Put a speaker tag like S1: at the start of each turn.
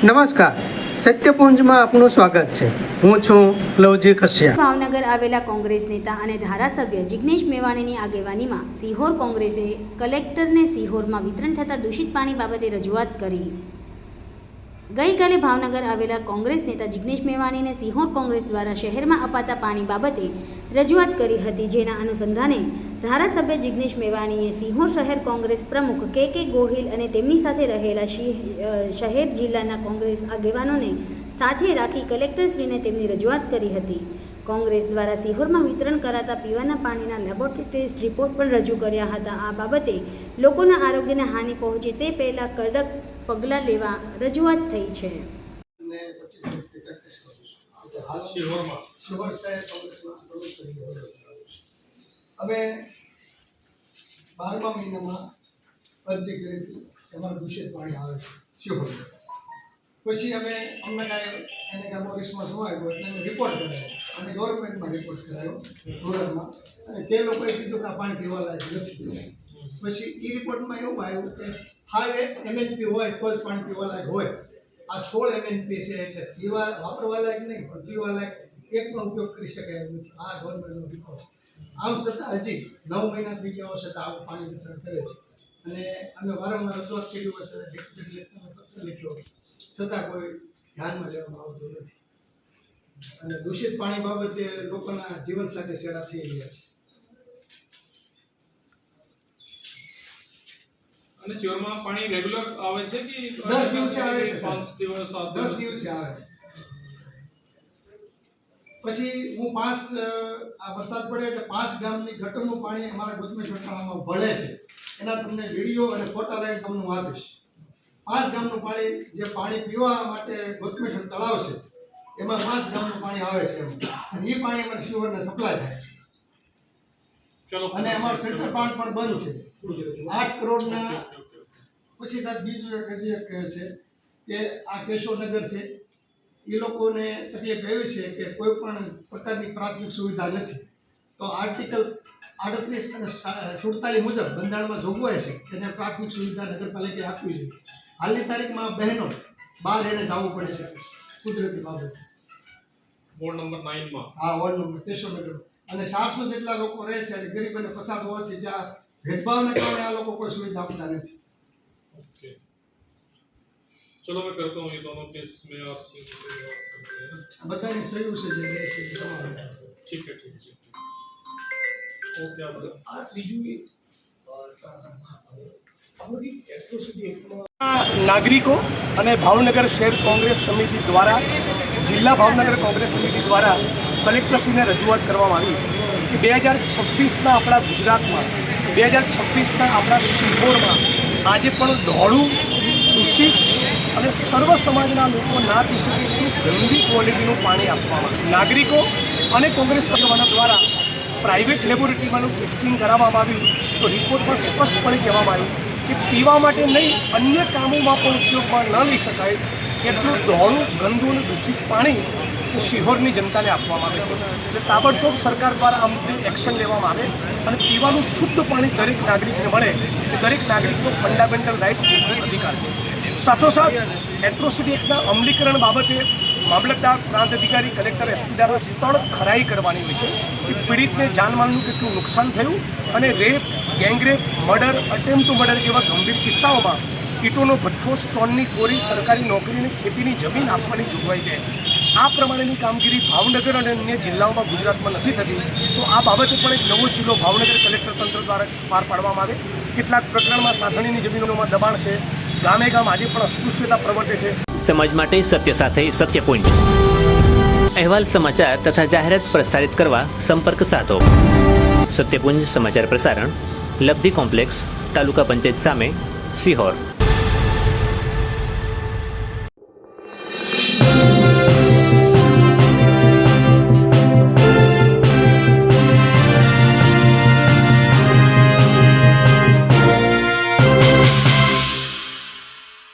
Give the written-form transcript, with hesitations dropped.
S1: નમસ્કાર, સત્યપુંજમાં આપનું સ્વાગત છે. હું છું લવજી કશ્યપ.
S2: ભાવનગર આવેલા કોંગ્રેસ નેતા અને ધારાસભ્ય જિગ્નેશ મેવાણીની આગેવાનીમાં સિહોર કોંગ્રેસે કલેક્ટરને સિહોરમાં વિતરણ થતા દૂષિત પાણી બાબતે રજૂઆત કરી. ગઈકાલે ભાવનગર આવેલા કોંગ્રેસ નેતા જિગ્નેશ મેવાણીને સિહોર કોંગ્રેસ દ્વારા શહેરમાં અપાતા પાણી બાબતે રજૂઆત કરી હતી, જેના અનુસંધાને ધારાસભ્ય જિગ્નેશ મેવાણીએ સિહોર શહેર કોંગ્રેસ પ્રમુખ કે ગોહિલ અને તેમની સાથે રહેલા શહેર જિલ્લાના કોંગ્રેસ આગેવાનોને સાથે રાખી કલેક્ટરશ્રીને તેમની રજૂઆત કરી હતી. કોંગ્રેસ દ્વારા સિહોરમાં વિતરણ કરાતા પીવાના પાણીના લેબોરેટરી ટેસ્ટ રિપોર્ટ પણ રજૂ કર્યા હતા. આ બાબતે લોકોના આરોગ્યને હાનિ પહોંચે તે પહેલાં કડક પગલાં લેવા રજૂઆત થઈ છે.
S3: હવે 12મા મહિનામાં અરજી કરી હતી, એમાં દૂષિત પાણી આવે છે શિહોર. પછી અમે અમને કાંઈ બહુ રિસ્પોન્સ ન આવ્યો એટલે અમે રિપોર્ટ કરાયો અને ગવર્મેન્ટમાં રિપોર્ટ કરાયો રૂરલમાં, અને તે લોકોએ કીધું કે આ પાણી પીવા લાયક નથી. પછી એ રિપોર્ટમાં એવું આવ્યું કે 5 MNP હોય તો જ પાણી પીવા લાયક હોય. આ 16 MNP છે એટલે પીવા વાપરવા લાયક નહીં, પણ પીવા લાયક એકનો ઉપયોગ કરી શકાય એમ નથી. આ ગવર્મેન્ટનો રિપોર્ટ. આમ છતાં હજી 9 મહિના થઈ ગયા છતાં આવું પાણી વિતરણ કરે છે, અને અમે વારંવાર રજૂઆત કરી હોય પત્ર લખ્યો છતાં કોઈ ધ્યાનમાં લેવામાં આવતું નથી. અને દૂષિત પાણી બાબતે લોકોના જીવન સાથે છેડા થઈ રહ્યા છે.
S4: અને શિહોરમાં પાણી રેગ્યુલર આવે છે કે
S3: 10 દિવસે આવે છે?
S4: 5 દિવસ 7
S3: 10 દિવસે આવે છે. પછી હું આ વરસાદ પડે એટલે 5 ગામની ગટરનું પાણી અમારા ગોતમેશ્વર તળાવમાં ભળે છે. એના તમને વિડીયો અને ફોટા લઈને તમને હું આપીશ. 5 ગામનું પાણી, જે પાણી પીવા માટે ગોતમેશ્વર તળાવ છે એમાં 5 ગામનું પાણી આવે છે એમ. અને એ પાણી અમારે શિહોરને સપ્લાય થાય.
S4: ચલો.
S3: અને અમારું ફિલ્ટર પાણી પણ બંધ છે. 8 કરોડના. પછી સાહેબ બીજું એક હજી એક છે કે આ કેશવનગર છે, એ લોકોને તકલીફ એવી છે કે કોઈ પણ પ્રકારની પ્રાથમિક સુવિધા નથી. તો આર્ટિકલ 38 અને 47 મુજબ બંધારણમાં જોગવાઈ છે કે ત્યાં પ્રાથમિક સુવિધા નગરપાલિકાએ આપવી જોઈએ. હાલની તારીખમાં બહેનો બહાર એને જવું પડે છે કુદરતી બાબતે.
S4: વોર્ડ નંબર 9 માં.
S3: હા, વોર્ડ નંબર કેશવનગર. અને 400 જેટલા લોકો રહે છે, અને ગરીબ અને પસાર હોવાથી ત્યાં ભેદભાવને કારણે આ લોકો કોઈ સુવિધા આપતા નથી.
S4: ओके, चलो मैं करता हूँ ये दोनों केस में और सी से बात करते हैं.
S3: બધાની સહયોગ છે જે રહે છે તમારું.
S4: ठीक है ओके. आप
S5: આ બીજું નાગરિકો અને ભાવનગર શહેર કોંગ્રેસ સમિતિ દ્વારા, જિલ્લા ભાવનગર કોંગ્રેસ સમિતિ દ્વારા કલેક્ટરશ્રીને રજૂઆત કરવામાં આવી કે 2026ના આપણા ગુજરાતમાં, 2026ના આપણા સિહોરમાં આજે પણ ઢોળું, દૂષિત અને સર્વ સમાજના લોકો ના પી શકે એટલું ગંદી ક્વોલિટીનું પાણી આપવામાં નાગરિકો અને કોંગ્રેસ પક્ષવાળા દ્વારા પ્રાઇવેટ લેબોરેટરીમાંનું ટેસ્ટિંગ કરાવવામાં આવ્યું. તો રિપોર્ટમાં સ્પષ્ટપણે કહેવામાં આવ્યું કે પીવા માટે નહીં, અન્ય કામોમાં પણ ઉપયોગમાં ન લઈ શકાય એટલું ઢોળું, ગંદુ અને દૂષિત પાણી શિહોરની જનતાને આપવામાં આવે છે. એટલે તાબડતોબ સરકાર દ્વારા આ મુદ્દે એક્શન લેવામાં આવે અને પીવાનું શુદ્ધ પાણી દરેક નાગરિકને મળે, એ દરેક નાગરિકનો ફંડામેન્ટલ રાઇટ અધિકાર છે. સાથોસાથ એટ્રોસિટી એક્ટના અમલીકરણ બાબતે મામલતદાર, પ્રાંત અધિકારી, કલેક્ટર, એસપી દ્વારા સ્થળ ખરાઈ કરવાની હોય છે કે પીડિતને જાનમાલનું કેટલું નુકસાન થયું, અને rape, gangrape, murder, attempt to murder જેવા ગંભીર કિસ્સાઓમાં ઈંટોનો ભઠ્ઠો, સ્ટોનની કોરી, સરકારી નોકરી અને ખેતીની જમીન આપવાની જોગવાઈ છે. આ પ્રમાણેની કામગીરી ભાવનગર અને અન્ય જિલ્લાઓમાં ગુજરાતમાં નથી થતી. તો આ બાબતે પણ એક નવો જિલ્લો ભાવનગર કલેક્ટર તંત્ર દ્વારા પાર પાડવામાં આવે. કેટલાક પ્રકરણમાં સાધણીની જમીનોમાં દબાણ છે, ગામે ગામ આજે પણ અસ્પૃશ્યતા પ્રવર્તે છે.
S6: સમાજ માટે સત્ય સાથે સત્ય પોઈન્ટ. અહેવાલ, સમાચાર તથા જાહેરાત પ્રસારિત કરવા સંપર્ક સાધો. સત્યપુંજ સમાચાર પ્રસારણ, લબ્ધિ કોમ્પ્લેક્સ, તાલુકા પંચાયત સામે, સિહોર.